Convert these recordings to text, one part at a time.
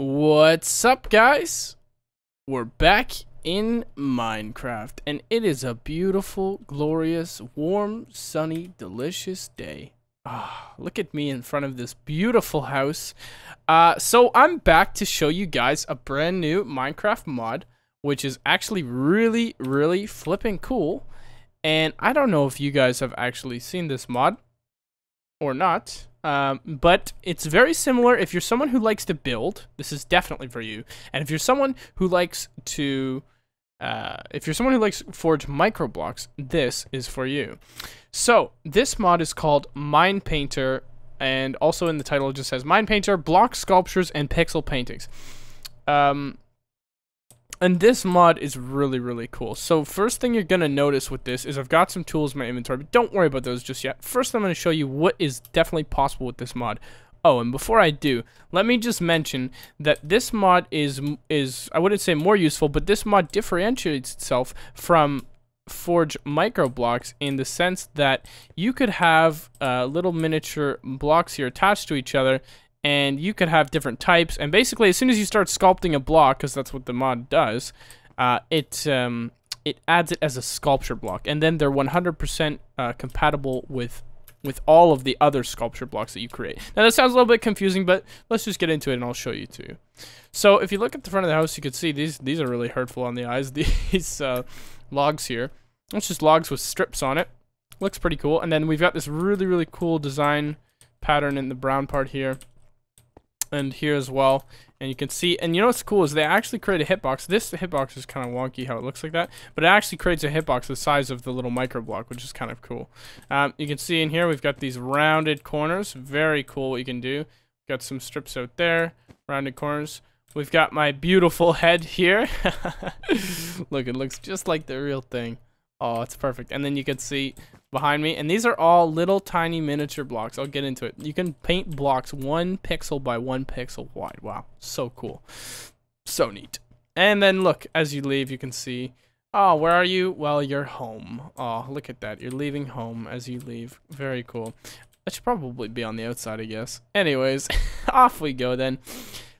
What's up, guys? We're back in Minecraft, and it is a beautiful, glorious, warm, sunny, delicious day. Look at me in front of this beautiful house. So I'm back to show you guys a brand new Minecraft mod, which is actually really flipping cool. And I don't know if you guys have actually seen this mod or not. But it's very similar. If you're someone who likes to build, this is definitely for you. And if you're someone who likes to, forge micro blocks, this is for you. So this mod is called MINEPAINTER, and also in the title it just says MINEPAINTER, block sculptures and pixel paintings. And this mod is really cool. So first thing you're going to notice with this is I've got some tools in my inventory, but don't worry about those just yet. First, I'm going to show you what is definitely possible with this mod. Oh, and before I do, let me just mention that this mod is I wouldn't say more useful, but this mod differentiates itself from Forge micro blocks in the sense that you could have little miniature blocks here attached to each other, and you could have different types, and basically as soon as you start sculpting a block, because that's what the mod does, it adds it as a sculpture block, and then they're 100% compatible with all of the other sculpture blocks that you create. Now that sounds a little bit confusing, but let's just get into it and I'll show you too. So if you look at the front of the house, you can see these are really hurtful on the eyes. These logs here, it's just logs with strips on it. Looks pretty cool. And then we've got this really cool design pattern in the brown part here and here as well, and you can see, and you know what's cool is they actually create a hitbox. This hitbox is kind of wonky how it looks like that, but it actually creates a hitbox the size of the little micro block, which is kind of cool. You can see in here we've got these rounded corners. Very cool what you can do. Got some strips out there, rounded corners. We've got my beautiful head here. Look, it looks just like the real thing. Oh, it's perfect. And then you can see behind me, and these are all little tiny miniature blocks. I'll get into it. You can paint blocks 1 pixel by 1 pixel wide. Wow, so cool, so neat. And then look, as you leave, you can see, oh, where are you? Well, you're home. Oh, look at that, you're leaving home as you leave. Very cool. That should probably be on the outside, I guess. Anyways, off we go then.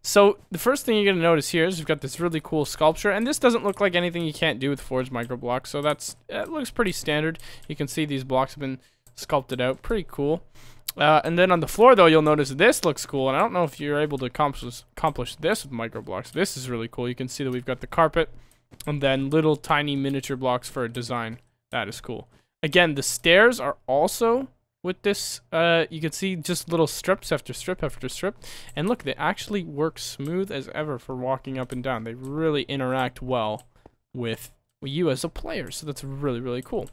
So the first thing you're going to notice here is we've got this really cool sculpture, and this doesn't look like anything you can't do with Forge micro blocks, so it looks pretty standard. You can see these blocks have been sculpted out, pretty cool. And then on the floor though, you'll notice this looks cool, and I don't know if you're able to accomplish this with micro blocks. This is really cool. You can see that we've got the carpet and then little tiny miniature blocks for a design. That is cool. Again, the stairs are also with this, you can see just little strips after strip after strip, and look, they actually work smooth as ever for walking up and down. They really interact well with you as a player, so that's really cool.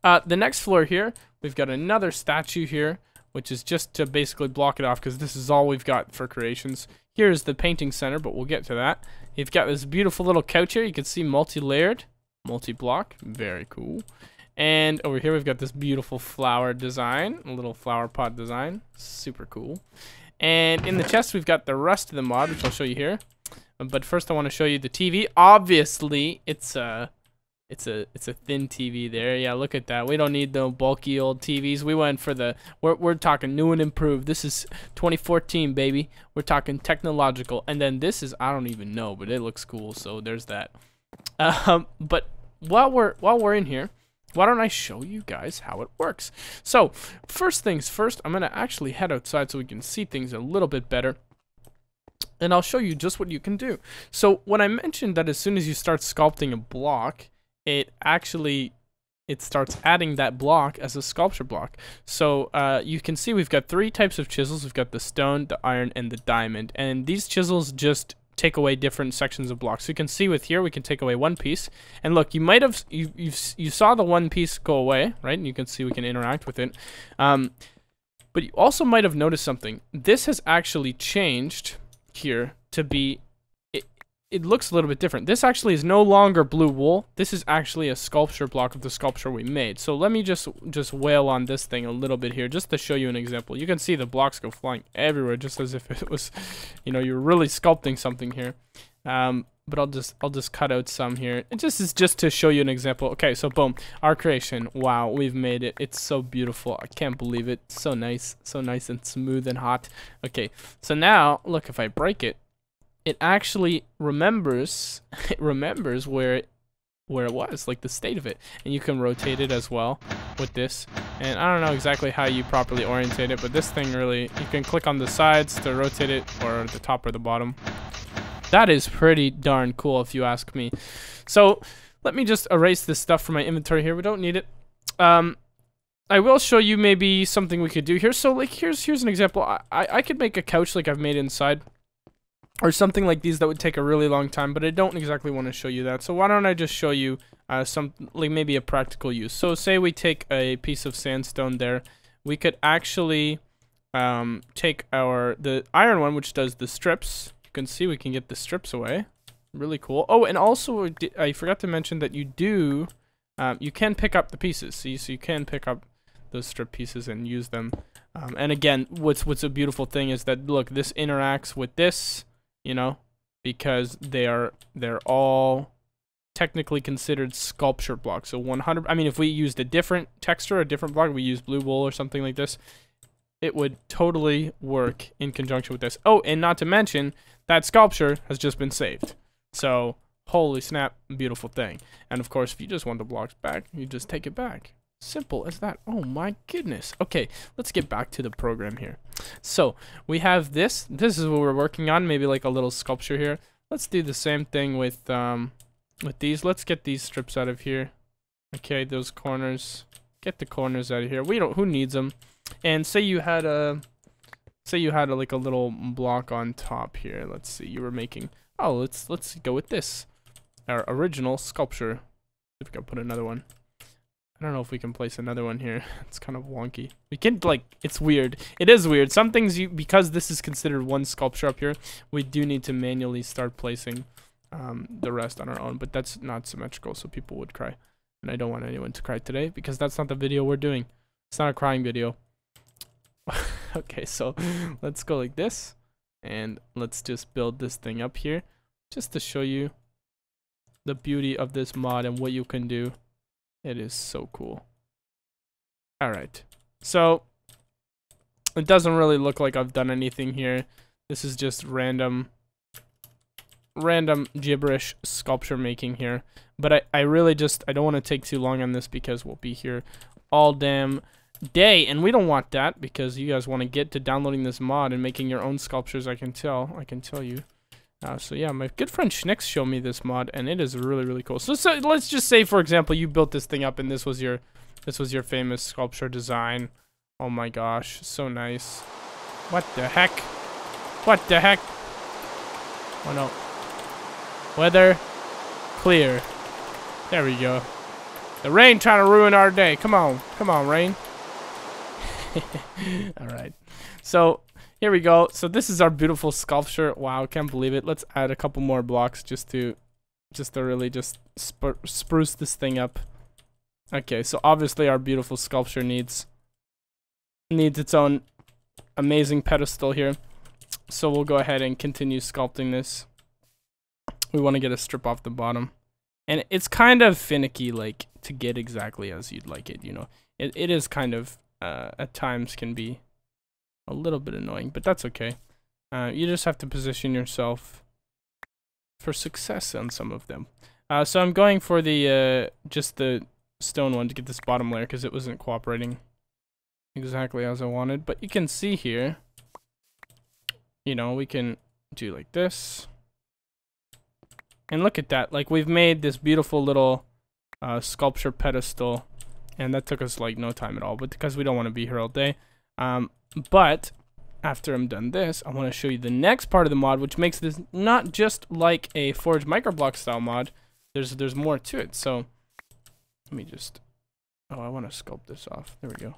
The next floor here, we've got another statue here, which is just to basically block it off because this is all we've got for creations. Here's the painting center, but we'll get to that. You've got this beautiful little couch here. You can see multi-layered, multi-block, very cool. And over here we've got this beautiful flower design, a little flower pot design, super cool. And in the chest we've got the rest of the mod, which I'll show you here. But first I want to show you the TV. Obviously, it's a thin TV there. Yeah, look at that. We don't need the bulky old TVs. We went for we're talking new and improved. This is 2014, baby. We're talking technological. And then this is, I don't even know, but it looks cool. So there's that. But while we're in here, why don't I show you guys how it works? So, first things first, I'm going to actually head outside so we can see things a little bit better. And I'll show you just what you can do. So, when I mentioned that as soon as you start sculpting a block, it starts adding that block as a sculpture block. So, you can see we've got 3 types of chisels. We've got the stone, the iron, and the diamond. And these chisels just take away different sections of blocks. So you can see with here we can take away 1 piece, and look, you might have you saw the 1 piece go away, right? And you can see we can interact with it, but you also might have noticed something. This has actually changed here to be, it looks a little bit different. This actually is no longer blue wool. This is actually a sculpture block of the sculpture we made. So let me just wail on this thing a little bit here just to show you an example. You can see the blocks go flying everywhere just as if it was, you know, you're really sculpting something here. but I'll just cut out some here. It just is just to show you an example. Okay, so boom, our creation. Wow, we've made it. It's so beautiful. I can't believe it. So nice and smooth and hot. Okay, so now look, if I break it, it actually remembers. It remembers where it was, like the state of it, and you can rotate it as well with this. And I don't know exactly how you properly orientate it, but this thing really, you can click on the sides to rotate it, or the top or the bottom. That is pretty darn cool if you ask me. So let me just erase this stuff from my inventory here. We don't need it. I will show you maybe something we could do here. So like here's an example. I could make a couch like I've made inside, or something like these that would take a really long time, but I don't exactly want to show you that. So why don't I just show you some, like maybe a practical use. So say we take a piece of sandstone there. We could actually take the iron one, which does the strips. You can see we can get the strips away. Really cool. Oh, and also I forgot to mention that you can pick up the pieces. See, so you can pick up those strip pieces and use them. And again, what's a beautiful thing is that, look, this interacts with this, you know, because they're all technically considered sculpture blocks. So 100, I mean, if we used a different texture, a different block, we use blue wool or something like this, it would totally work in conjunction with this. Oh, and not to mention, that sculpture has just been saved. So, holy snap, beautiful thing. And of course, if you just want the blocks back, you just take it back. Simple as that. Oh my goodness. Okay, let's get back to the program here. So we have this. This is what we're working on. Maybe like a little sculpture here. Let's do the same thing with these. Let's get these strips out of here. Okay, those corners. Get the corners out of here. We don't. Who needs them? And say you had like a little block on top here. Let's see. You were making. Oh, let's go with this. Our original sculpture. If we can put another one. I don't know if we can place another one here. It's kind of wonky. We can, like, it's weird. It is weird. Some things because this is considered one sculpture up here, we do need to manually start placing the rest on our own. But that's not symmetrical, so people would cry. And I don't want anyone to cry today because that's not the video we're doing. It's not a crying video. Okay, so let's go like this. And let's just build this thing up here. Just to show you the beauty of this mod and what you can do. It is so cool. Alright, so it doesn't really look like I've done anything here. This is just random gibberish sculpture making here. But I really just, I don't want to take too long on this because we'll be here all damn day. And we don't want that because you guys want to get to downloading this mod and making your own sculptures, I can tell you. So yeah, my good friend Schnicks showed me this mod, and it is really, really cool. So let's just say, for example, you built this thing up, and this was your famous sculpture design. Oh my gosh, so nice. What the heck? What the heck? Oh no. Weather clear. There we go. The rain trying to ruin our day. Come on, rain. All right. So. Here we go. So this is our beautiful sculpture. Wow, can't believe it. Let's add a couple more blocks just to really spruce this thing up. Okay, so obviously our beautiful sculpture needs its own amazing pedestal here. So we'll go ahead and continue sculpting this. We want to get a strip off the bottom. And it's kind of finicky, like, to get exactly as you'd like it, you know. It is kind of, at times can be a little bit annoying, but that's okay. You just have to position yourself for success on some of them. So I'm going for the just the stone one to get this bottom layer because it wasn't cooperating exactly as I wanted. But you can see here, you know, we can do like this. And look at that. Like, we've made this beautiful little sculpture pedestal, and that took us like no time at all, but because we don't want to be here all day. But after I'm done this, I want to show you the next part of the mod, which makes this not just like a Forge Microblock style mod. There's more to it. So let me just, oh, I want to sculpt this off. There we go.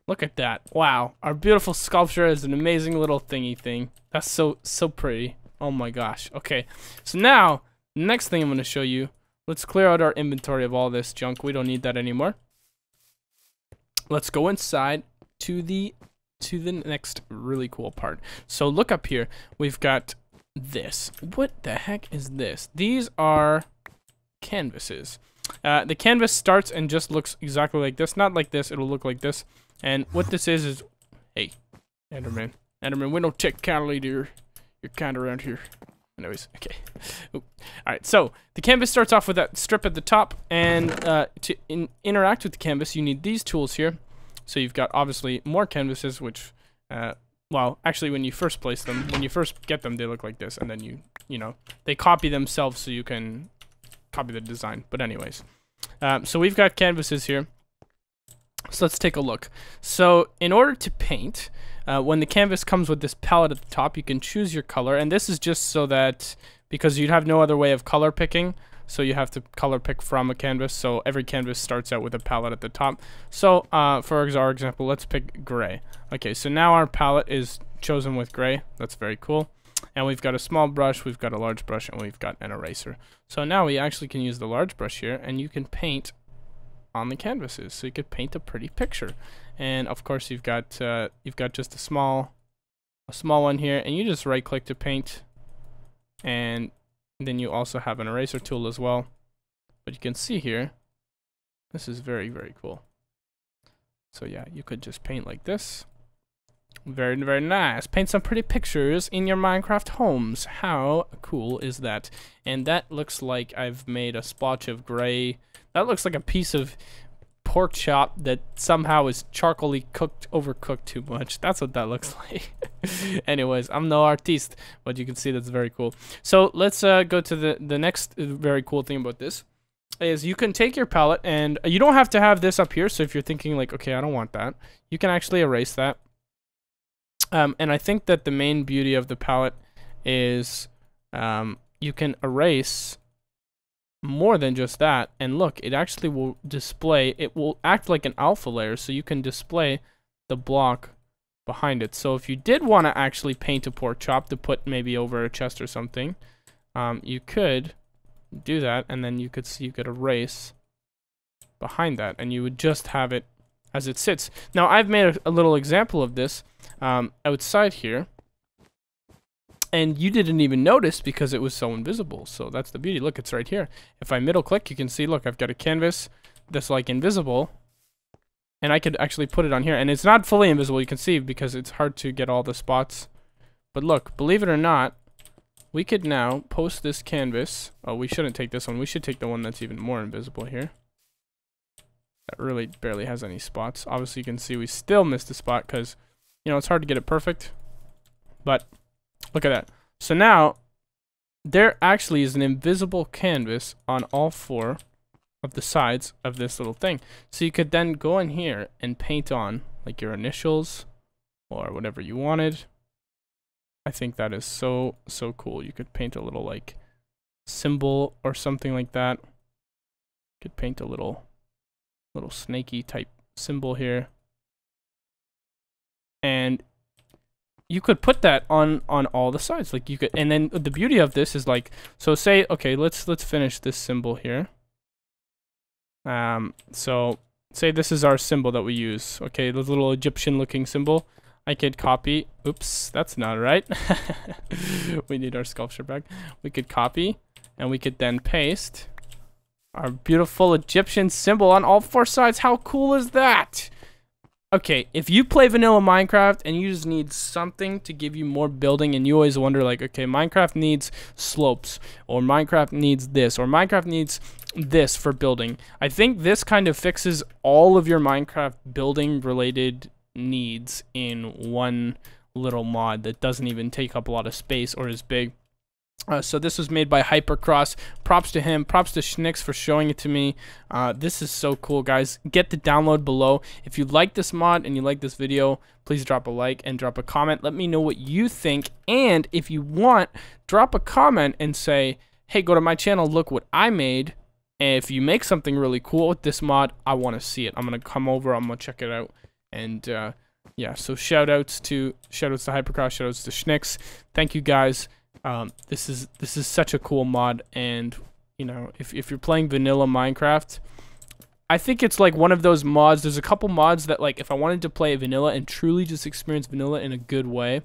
Look at that. Wow, our beautiful sculpture is an amazing little thingy thing. That's so pretty. Oh my gosh. Okay, so now the next thing I'm going to show you, let's clear out our inventory of all this junk. We don't need that anymore. Let's go inside to the next really cool part. So look up here. We've got this. What the heck is this? These are canvases. The canvas starts and just looks exactly like this. Not like this, it'll look like this. And what this is, hey, Enderman. Enderman, we don't take cattle either. You're kind around here. Anyways, okay. Alright, so the canvas starts off with that strip at the top, and to interact with the canvas, you need these tools here. So you've got, obviously, more canvases, which, well, actually, when you first place them, when you first get them, they look like this, and then you know, they copy themselves so you can copy the design. But anyways, so we've got canvases here. So let's take a look. So in order to paint, when the canvas comes with this palette at the top, you can choose your color, and this is just so that, because you'd have no other way of color picking, so you have to color pick from a canvas. So every canvas starts out with a palette at the top. So for our example, let's pick gray. Okay, so now our palette is chosen with gray. That's very cool. And we've got a small brush, we've got a large brush, and we've got an eraser. So now we actually can use the large brush here, and you can paint on the canvases, so you could paint a pretty picture. And of course you've got just a small one here, and you just right click to paint, and then you also have an eraser tool as well. But you can see here, this is very, very cool. So yeah, you could just paint like this. Very, very nice. Paint some pretty pictures in your Minecraft homes. How cool is that? And that looks like I've made a splotch of gray. That looks like a piece of pork chop that somehow is charcoaly cooked, overcooked too much. That's what that looks like. Anyways, I'm no artiste, but you can see that's very cool. So let's go to the next very cool thing about this. Is you can take your palette, and you don't have to have this up here. So if you're thinking like, okay, I don't want that, you can actually erase that. And I think that the main beauty of the palette is you can erase more than just that. And look, it actually will display, it will act like an alpha layer, so you can display the block behind it. So if you did want to actually paint a pork chop to put maybe over a chest or something, you could do that, and then you could see, you could erase behind that, and you would just have it as it sits. Now I've made a little example of this outside here, and you didn't even notice because it was so invisible. So that's the beauty. Look, it's right here. If I middle click, you can see, look, I've got a canvas that's like invisible, and I could actually put it on here, and it's not fully invisible, you can see, because it's hard to get all the spots. But look, believe it or not, we could now post this canvas. Oh, we shouldn't take this one. We should take the one that's even more invisible here. That really barely has any spots. Obviously, you can see we still missed a spot because, you know, it's hard to get it perfect. But look at that. So now, there actually is an invisible canvas on all four of the sides of this little thing. So you could then go in here and paint on, like, your initials or whatever you wanted. I think that is so, so cool. You could paint a little, like, symbol or something like that. You could paint a little snaky type symbol here. And you could put that on all the sides. Like, you could, and then the beauty of this is, like, so say, okay, let's finish this symbol here. So say this is our symbol that we use. Okay, the little Egyptian looking symbol. I could copy, oops, that's not right. We need our sculpture back. We could copy, and we could then paste our beautiful Egyptian symbol on all four sides. How cool is that? Okay, if you play vanilla Minecraft and you just need something to give you more building, and you always wonder, like, okay, Minecraft needs slopes, or Minecraft needs this, or Minecraft needs this for building. I think this kind of fixes all of your Minecraft building related needs in one little mod that doesn't even take up a lot of space or is big. So this was made by Hypercross. Props to him. Props to Schnicks for showing it to me. This is so cool, guys. Get the download below. If you like this mod and you like this video, please drop a like and drop a comment. Let me know what you think. And if you want, drop a comment and say, hey, go to my channel, look what I made. And if you make something really cool with this mod, I want to see it. I'm going to come over. I'm going to check it out. And yeah, so shout outs to Hypercross, shout outs to Schnicks. Thank you, guys. This is such a cool mod, and you know, if you're playing vanilla Minecraft, I think it's like one of those mods. There's a couple mods that, like, if I wanted to play vanilla and truly just experience vanilla in a good way,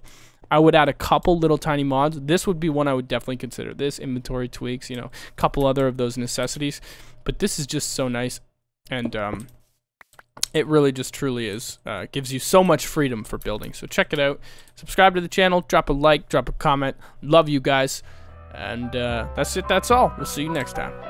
I would add a couple little tiny mods. This would be one I would definitely consider. This, inventory tweaks, you know, a couple other of those necessities. But this is just so nice, and it really just truly is, gives you so much freedom for building. So check it out. Subscribe to the channel, drop a like, drop a comment. Love you guys. And that's it, that's all. We'll see you next time.